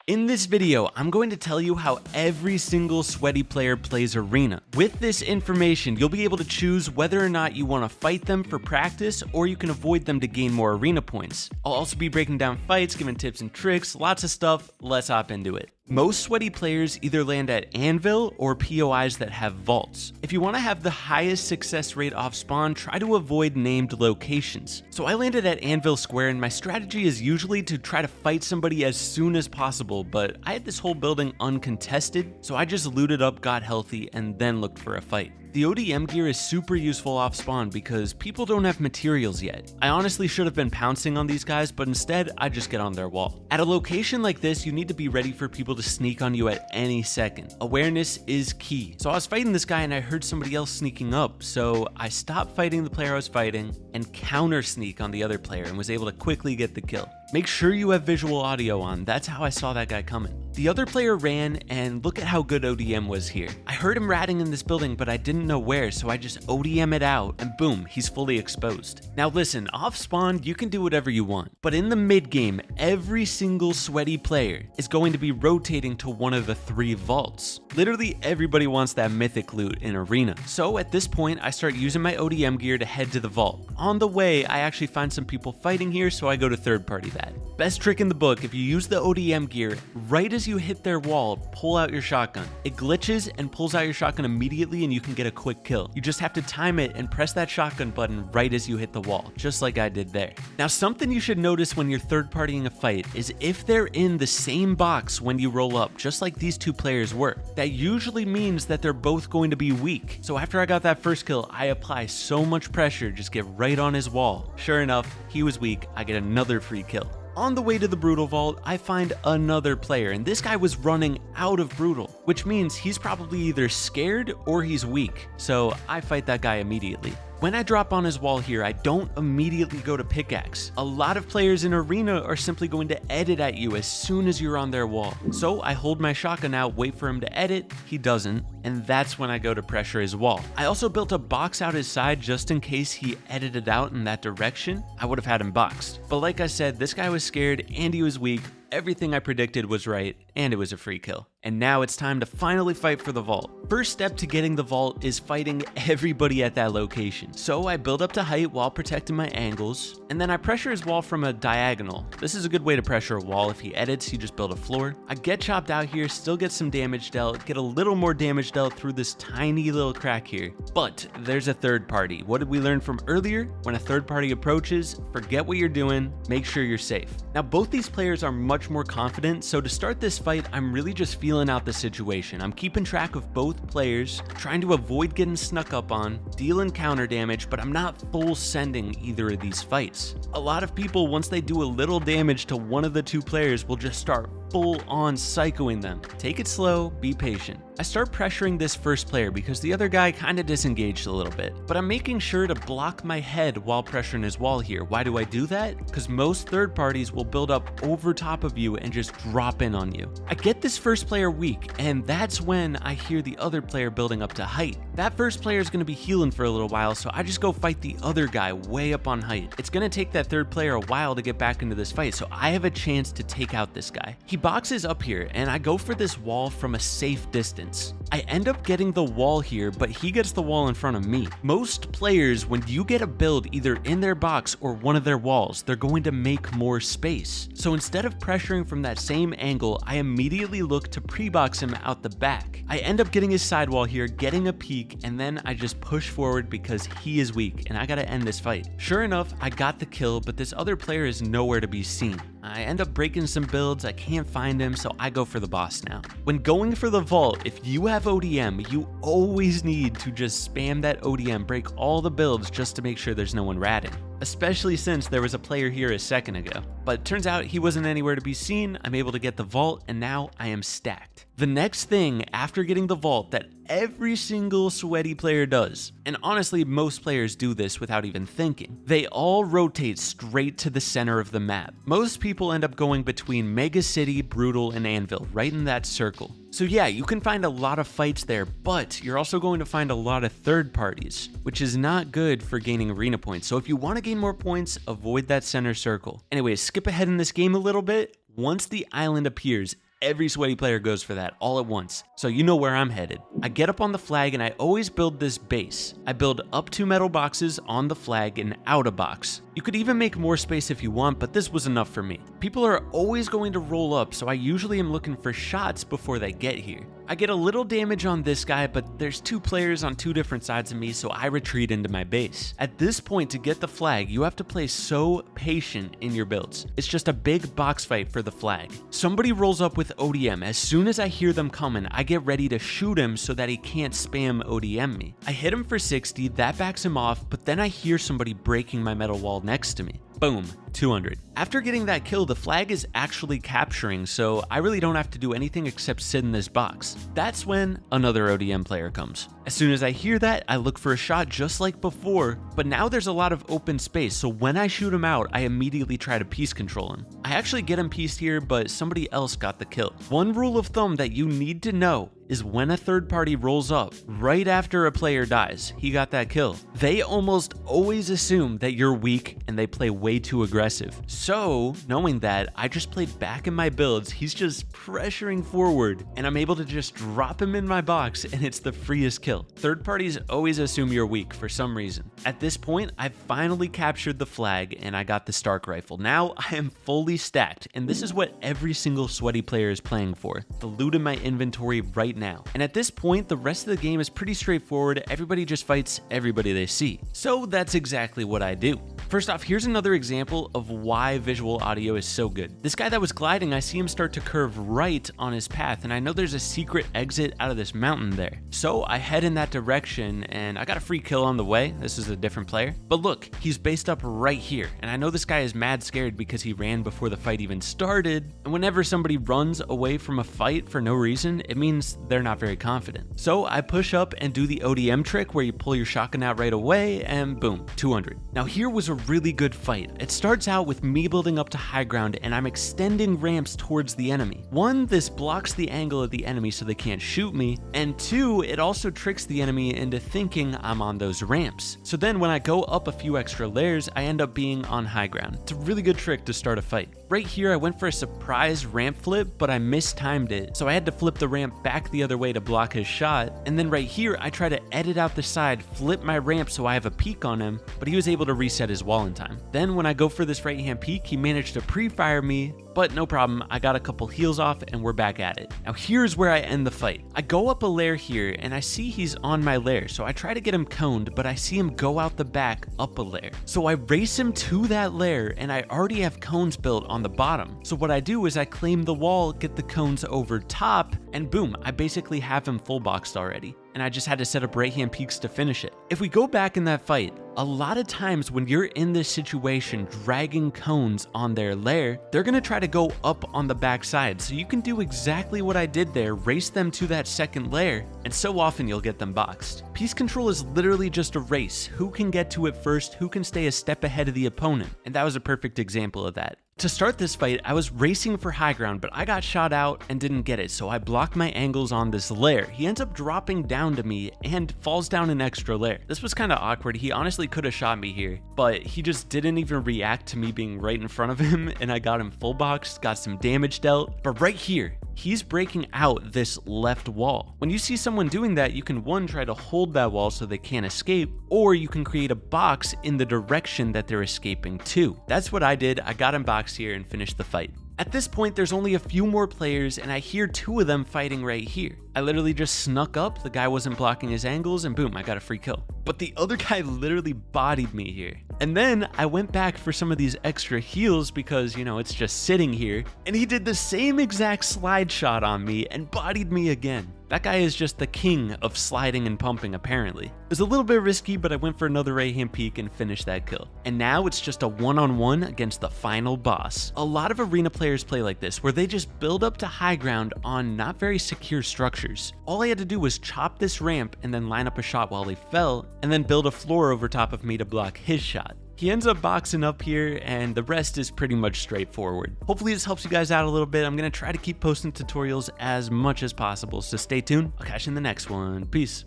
In this video, I'm going to tell you how every single sweaty player plays Arena. With this information, you'll be able to choose whether or not you want to fight them for practice or you can avoid them to gain more Arena points. I'll also be breaking down fights, giving tips and tricks, lots of stuff. Let's hop into it. Most sweaty players either land at Anvil or POIs that have vaults. If you want to have the highest success rate off spawn, try to avoid named locations. So I landed at Anvil Square and my strategy is usually to try to fight somebody as soon as possible, but I had this whole building uncontested, so I just looted up, got healthy, and then looked for a fight. The ODM gear is super useful off spawn because people don't have materials yet. I honestly should have been pouncing on these guys, but instead I just get on their wall. At a location like this, you need to be ready for people to sneak on you at any second. Awareness is key. So I was fighting this guy and I heard somebody else sneaking up, so I stopped fighting the player I was fighting and counter sneak on the other player and was able to quickly get the kill. Make sure you have visual audio on, that's how I saw that guy coming. The other player ran, and look at how good ODM was here. I heard him ratting in this building, but I didn't know where, so I just ODM it out, and boom, he's fully exposed. Now listen, off spawn, you can do whatever you want, but in the mid game, every single sweaty player is going to be rotating to one of the 3 vaults. Literally everybody wants that mythic loot in Arena. So at this point, I start using my ODM gear to head to the vault. On the way, I actually find some people fighting here, so I go to third party that. Best trick in the book, if you use the ODM gear, right as you hit their wall, pull out your shotgun. It glitches and pulls out your shotgun immediately and you can get a quick kill. You just have to time it and press that shotgun button right as you hit the wall, just like I did there. Now something you should notice when you're third partying a fight is if they're in the same box when you roll up, just like these 2 players were, that usually means that they're both going to be weak. So after I got that first kill, I apply so much pressure, just get right on his wall. Sure enough, he was weak, I get another free kill. On the way to the Brutal Vault, I find another player, and this guy was running out of Brutal, which means he's probably either scared or he's weak, so I fight that guy immediately. When I drop on his wall here, I don't immediately go to pickaxe. A lot of players in Arena are simply going to edit at you as soon as you're on their wall. So I hold my shotgun out, wait for him to edit, he doesn't, and that's when I go to pressure his wall. I also built a box out his side just in case he edited out in that direction. I would have had him boxed. But like I said, this guy was scared and he was weak. Everything I predicted was right, and it was a free kill. And now it's time to finally fight for the vault. First step to getting the vault is fighting everybody at that location. So I build up to height while protecting my angles, and then I pressure his wall from a diagonal. This is a good way to pressure a wall. If he edits, you just build a floor. I get chopped out here, still get some damage dealt, get a little more damage dealt through this tiny little crack here. But there's a third party. What did we learn from earlier? When a third party approaches, forget what you're doing, make sure you're safe. Now both these players are much more confident, so to start this fight, I'm really just feeling out the situation. I'm keeping track of both players, trying to avoid getting snuck up on, dealing counter damage, but I'm not full sending either of these fights. A lot of people, once they do a little damage to one of the 2 players, will just start full on psychoing them. Take it slow, be patient. I start pressuring this first player because the other guy kind of disengaged a little bit, but I'm making sure to block my head while pressuring his wall here. Why do I do that? Because most third parties will build up over top of you and just drop in on you. I get this first player weak, and that's when I hear the other player building up to height. That first player is going to be healing for a little while, so I just go fight the other guy way up on height. It's going to take that third player a while to get back into this fight, so I have a chance to take out this guy. He boxes up here, and I go for this wall from a safe distance. I end up getting the wall here, but he gets the wall in front of me. Most players, when you get a build either in their box or one of their walls, they're going to make more space. So instead of pressuring from that same angle, I immediately look to pre-box him out the back. I end up getting his sidewall here, getting a peek, and then I just push forward because he is weak, and I gotta end this fight. Sure enough, I got the kill, but this other player is nowhere to be seen. I end up breaking some builds, I can't find him, so I go for the boss now. When going for the vault, if you have ODM, you always need to just spam that ODM, break all the builds just to make sure there's no one ratting. Especially since there was a player here a second ago. But it turns out he wasn't anywhere to be seen, I'm able to get the vault, and now I am stacked. The next thing after getting the vault that every single sweaty player does, and honestly most players do this without even thinking, they all rotate straight to the center of the map. Most people end up going between Mega City, Brutal, and Anvil, right in that circle. So yeah, you can find a lot of fights there, but you're also going to find a lot of third parties, which is not good for gaining arena points. So if you want to gain more points, avoid that center circle. Anyways, skip ahead in this game a little bit. Once the island appears, Every sweaty player goes for that all at once, so you know where I'm headed. I get up on the flag and I always build this base. I build up 2 metal boxes on the flag and out a box. You could even make more space if you want, but this was enough for me. People are always going to roll up, so I usually am looking for shots before they get here. I get a little damage on this guy, but there's 2 players on 2 different sides of me, so I retreat into my base. At this point, to get the flag, you have to play so patient in your builds. It's just a big box fight for the flag. Somebody rolls up with ODM. As soon as I hear them coming, I get ready to shoot him so that he can't spam ODM me. I hit him for 60, that backs him off, but then I hear somebody breaking my metal wall next to me. Boom, 200. After getting that kill, the flag is actually capturing, so I really don't have to do anything except sit in this box. That's when another ODM player comes. As soon as I hear that, I look for a shot just like before, but now there's a lot of open space, so when I shoot him out, I immediately try to piece control him. I actually get him pieced here, but somebody else got the kill. One rule of thumb that you need to know is when a third party rolls up right after a player dies, he got that kill, they almost always assume that you're weak and they play way too aggressive. So knowing that, I just played back in my builds, he's just pressuring forward and I'm able to just drop him in my box and it's the freest kill. Third parties always assume you're weak for some reason. At this point, I've finally captured the flag and I got the Stark rifle. Now I am fully stacked and this is what every single sweaty player is playing for. The loot in my inventory right now. And at this point, the rest of the game is pretty straightforward. Everybody just fights everybody they see. So that's exactly what I do. First off, here's another example of why visual audio is so good. This guy that was gliding, I see him start to curve right on his path, and I know there's a secret exit out of this mountain there. So I head in that direction, and I got a free kill on the way. This is a different player. But look, he's based up right here, and I know this guy is mad scared because he ran before the fight even started, and whenever somebody runs away from a fight for no reason, it means they're not very confident. So I push up and do the ODM trick where you pull your shotgun out right away, and boom, 200. Now here was a really good fight. It starts out with me building up to high ground and I'm extending ramps towards the enemy. 1, this blocks the angle of the enemy so they can't shoot me, and 2, it also tricks the enemy into thinking I'm on those ramps. So then when I go up a few extra layers, I end up being on high ground. It's a really good trick to start a fight. Right here, I went for a surprise ramp flip, but I mistimed it, so I had to flip the ramp back the other way to block his shot. And then right here, I try to edit out the side, flip my ramp so I have a peek on him, but he was able to reset his wall in time. Then when I go for this right hand peek, he managed to pre-fire me, but no problem, I got a couple heals off and we're back at it. Now here's where I end the fight. I go up a layer here and I see he's on my layer, so I try to get him coned, but I see him go out the back up a layer. So I race him to that layer and I already have cones built on the bottom. So what I do is I claim the wall, get the cones over top, and boom, I basically have him full boxed already. And I just had to set up right hand peaks to finish it. If we go back in that fight, a lot of times when you're in this situation dragging cones on their lair, they're gonna try to go up on the back side. So you can do exactly what I did there, race them to that second lair, and so often you'll get them boxed. Piece control is literally just a race. Who can get to it first, who can stay a step ahead of the opponent, and that was a perfect example of that. To start this fight, I was racing for high ground, but I got shot out and didn't get it, so I blocked my angles on this lair. He ends up dropping down to me and falls down an extra lair. This was kind of awkward. He honestly could have shot me here, but he just didn't even react to me being right in front of him, and I got him full boxed, got some damage dealt. But right here, he's breaking out this left wall. When you see someone doing that, you can 1, try to hold that wall so they can't escape, or you can create a box in the direction that they're escaping to. That's what I did. I got him boxed here and finished the fight. At this point, there's only a few more players and I hear 2 of them fighting right here. I literally just snuck up, the guy wasn't blocking his angles, and boom, I got a free kill. But the other guy literally bodied me here. And then I went back for some of these extra heals because, you know, it's just sitting here, and he did the same exact slide shot on me and bodied me again. That guy is just the king of sliding and pumping, apparently. It was a little bit risky, but I went for another right hand peek and finished that kill. And now it's just a one-on-one against the final boss. A lot of arena players play like this, where they just build up to high ground on not very secure structures. All I had to do was chop this ramp and then line up a shot while he fell, and then build a floor over top of me to block his shot. He ends up boxing up here, and the rest is pretty much straightforward. Hopefully this helps you guys out a little bit. I'm gonna try to keep posting tutorials as much as possible, so stay tuned. I'll catch you in the next one. Peace.